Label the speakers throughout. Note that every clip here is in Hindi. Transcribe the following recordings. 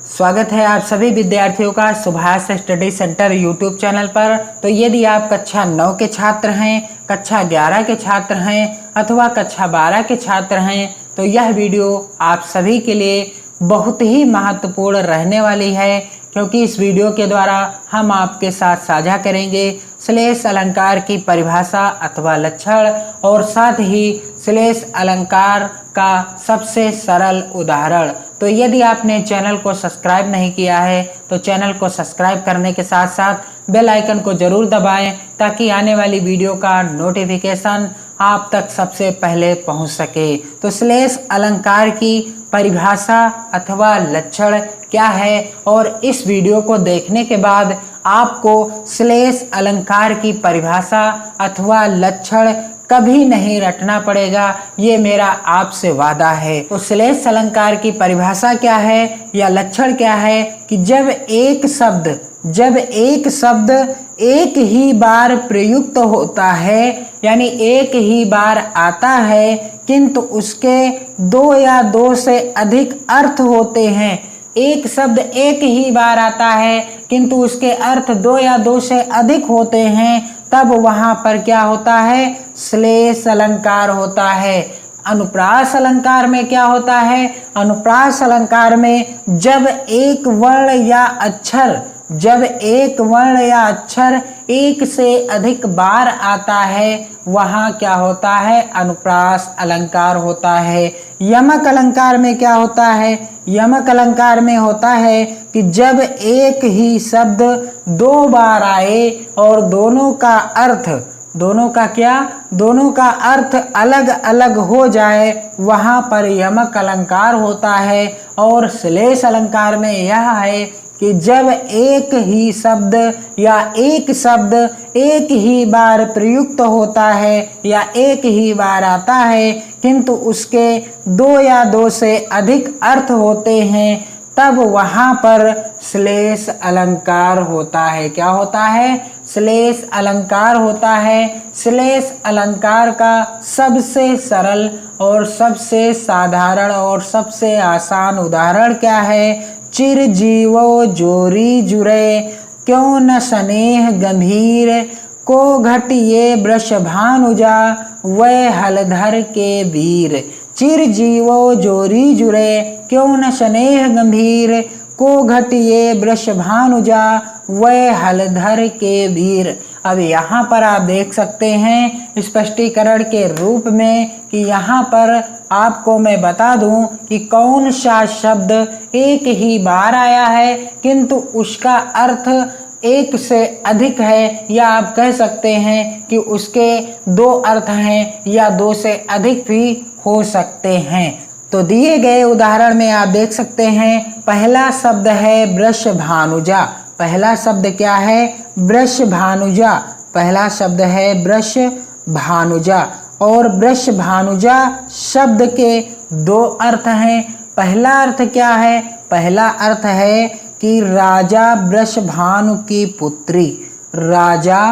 Speaker 1: स्वागत है आप सभी विद्यार्थियों का Subhash study centre YouTube channel पर। तो यदि आप कक्षा 9 के छात्र हैं, कक्षा 11 के छात्र हैं अथवा कक्षा 12 के छात्र हैं तो यह वीडियो आप सभी के लिए बहुत ही महत्वपूर्ण रहने वाली है, क्योंकि इस वीडियो के द्वारा हम आपके साथ साझा करेंगे श्लेष अलंकार की परिभाषा अथवा लक्षण और साथ ही श्लेष अलंकार का सबसे सरल उदाहरण। तो यदि आपने चैनल को सब्सक्राइब नहीं किया है तो चैनल को सब्सक्राइब करने के साथ साथ बेल आइकन को जरूर दबाएं, ताकि आने वाली वीडियो का नोटिफिकेशन आप तक सबसे पहले पहुंच सके। तो श्लेष अलंकार की परिभाषा अथवा लक्षण क्या है, और इस वीडियो को देखने के बाद आपको श्लेष अलंकार की परिभाषा अथवा लक्षण कभी नहीं रटना पड़ेगा, ये मेरा आपसे वादा है। तो श्लेष अलंकार की परिभाषा क्या है या लक्षण क्या है कि जब एक शब्द एक ही बार प्रयुक्त होता है, यानी एक ही बार आता है, किंतु उसके दो या दो से अधिक अर्थ होते हैं। एक शब्द एक ही बार आता है किंतु उसके अर्थ दो या दो से अधिक होते हैं, तब वहां पर क्या होता है? श्लेष अलंकार होता है। अनुप्रास अलंकार में क्या होता है? अनुप्रास अलंकार में जब एक वर्ण या अक्षर एक से अधिक बार आता है, वहां क्या होता है? अनुप्रास अलंकार होता है। यमक अलंकार में क्या होता है? यमक अलंकार में होता है कि जब एक ही शब्द दो बार आए और दोनों का अर्थ अलग अलग हो जाए, वहां पर यमक अलंकार होता है। और श्लेष अलंकार में यह है कि जब एक ही शब्द या एक शब्द एक ही बार प्रयुक्त होता है या एक ही बार आता है, किंतु उसके दो या दो से अधिक अर्थ होते हैं, तब वहां पर श्लेष अलंकार होता है। क्या होता है? श्लेष अलंकार होता है। श्लेष अलंकार का सबसे सरल और सबसे साधारण और सबसे आसान उदाहरण क्या है? चिर जीवो जोरी जुरे, क्यों न स्नेह गंभीर, को घट ये वृषभानुजा, वै हलधर के वीर। चिर जीवो जोरी जुरे, क्यों न स्नेह गंभीर, को घट ये वृषभानुजा, वै हलधर के वीर। अब यहाँ पर आप देख सकते हैं स्पष्टीकरण के रूप में कि यहाँ पर आपको मैं बता दूं कि कौन सा शब्द एक ही बार आया है किंतु उसका अर्थ एक से अधिक है, या आप कह सकते हैं कि उसके दो अर्थ हैं या दो से अधिक भी हो सकते हैं। तो दिए गए उदाहरण में आप देख सकते हैं, पहला शब्द है वृषभानुजा। पहला शब्द क्या है? वृषभानुजा। पहला शब्द है वृषभानुजा। और वृषभानुजा शब्द के दो अर्थ हैं। पहला अर्थ क्या है? पहला अर्थ है कि राजा वृषभानु की पुत्री। राजा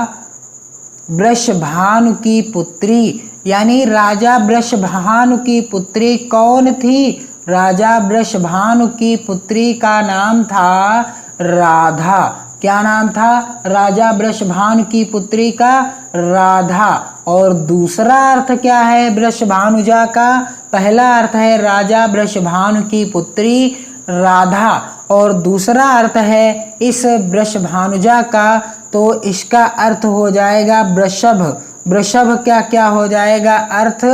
Speaker 1: वृषभानु की पुत्री, यानी राजा वृषभानु की पुत्री कौन थी? राजा वृषभानु की पुत्री का नाम था राधा। क्या नाम था? राजा वृषभानु की पुत्री का राधा। और दूसरा अर्थ क्या है वृषभानुजा का? पहला अर्थ है राजा वृषभानु की पुत्री राधा, और दूसरा अर्थ है इस वृषभानुजा का, तो इसका अर्थ हो जाएगा वृषभ। वृषभ क्या क्या हो जाएगा? अर्थ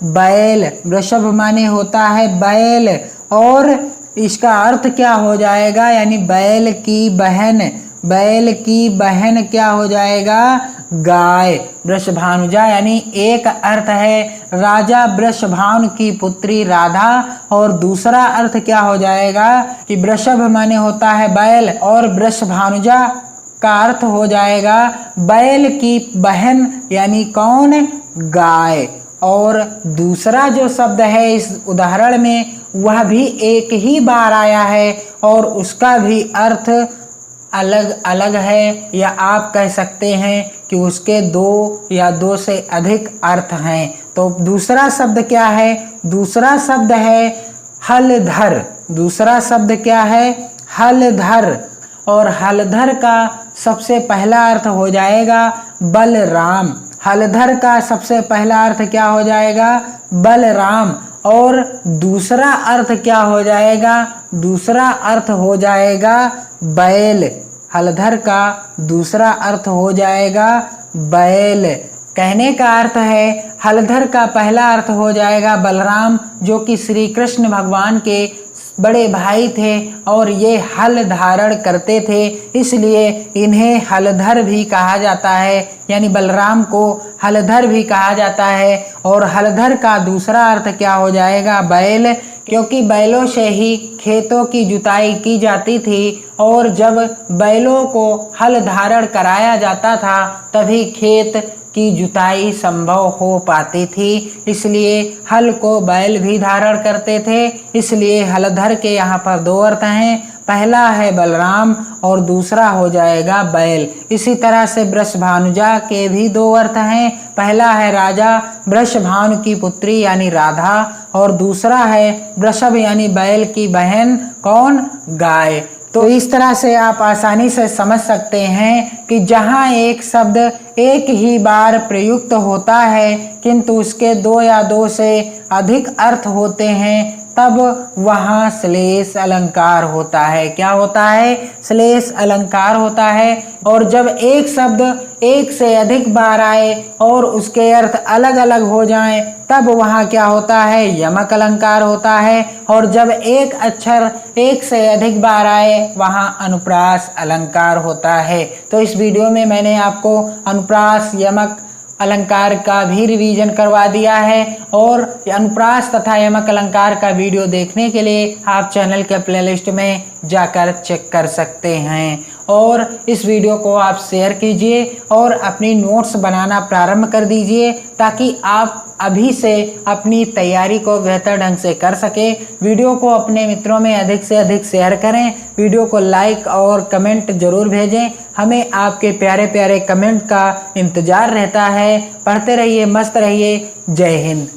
Speaker 1: बैल। वृषभ माने होता है बैल, और इसका अर्थ क्या हो जाएगा? यानी बैल की बहन। बैल की बहन क्या हो जाएगा? गाय। वृषभानुजा यानी एक अर्थ है राजा वृषभानु की पुत्री राधा, और दूसरा अर्थ क्या हो जाएगा कि वृषभ माने होता है बैल, और वृषभानुजा का अर्थ हो जाएगा बैल की बहन, यानी कौन? गाय। और दूसरा जो शब्द है इस उदाहरण में, वह भी एक ही बार आया है और उसका भी अर्थ अलग अलग है, या आप कह सकते हैं कि उसके दो या दो से अधिक अर्थ हैं। तो दूसरा शब्द क्या है? दूसरा शब्द है हलधर। दूसरा शब्द क्या है? हलधर, और हलधर का सबसे पहला अर्थ हो जाएगा बलराम। हलधर का सबसे पहला अर्थ क्या हो जाएगा? बलराम। और दूसरा अर्थ क्या हो जाएगा? दूसरा अर्थ हो जाएगा बैल। हलधर का दूसरा अर्थ हो जाएगा बैल। कहने का अर्थ है हलधर का पहला अर्थ हो जाएगा बलराम, जो कि श्री कृष्ण भगवान के बड़े भाई थे और ये हल धारण करते थे, इसलिए इन्हें हलधर भी कहा जाता है, यानी बलराम को हलधर भी कहा जाता है। और हलधर का दूसरा अर्थ क्या हो जाएगा? बैल, क्योंकि बैलों से ही खेतों की जुताई की जाती थी और जब बैलों को हल धारण कराया जाता था तभी खेत की जुताई संभव हो पाती थी, इसलिए हल को बैल भी धारण करते थे। इसलिए हलधर के यहाँ पर दो अर्थ हैं, पहला है बलराम और दूसरा हो जाएगा बैल। इसी तरह से वृषभानुजा के भी दो अर्थ हैं, पहला है राजा, वृषभानु की पुत्री यानी राधा, और दूसरा है वृषभ यानी बैल की बहन, कौन? गाय। तो इस तरह से आप आसानी से समझ सकते हैं कि जहाँ एक शब्द एक ही बार प्रयुक्त होता है किंतु उसके दो या दो से अधिक अर्थ होते हैं, तब वहाँ श्लेष अलंकार होता है। क्या होता है? श्लेष अलंकार होता है। और जब एक शब्द एक से अधिक बार आए और उसके अर्थ अलग अलग हो जाएं, तब वहाँ क्या होता है? यमक अलंकार होता है। और जब एक अक्षर एक से अधिक बार आए वहाँ अनुप्रास अलंकार होता है। तो इस वीडियो में मैंने आपको अनुप्रास, यमक अलंकार का भी रिवीजन करवा दिया है, और अनुप्रास तथा यमक अलंकार का वीडियो देखने के लिए आप चैनल के प्लेलिस्ट में जाकर चेक कर सकते हैं। और इस वीडियो को आप शेयर कीजिए और अपनी नोट्स बनाना प्रारंभ कर दीजिए ताकि आप अभी से अपनी तैयारी को बेहतर ढंग से कर सके। वीडियो को अपने मित्रों में अधिक से अधिक शेयर करें, वीडियो को लाइक और कमेंट जरूर भेजें। हमें आपके प्यारे प्यारे कमेंट का इंतजार रहता है। पढ़ते रहिए, मस्त रहिए। जय हिंद।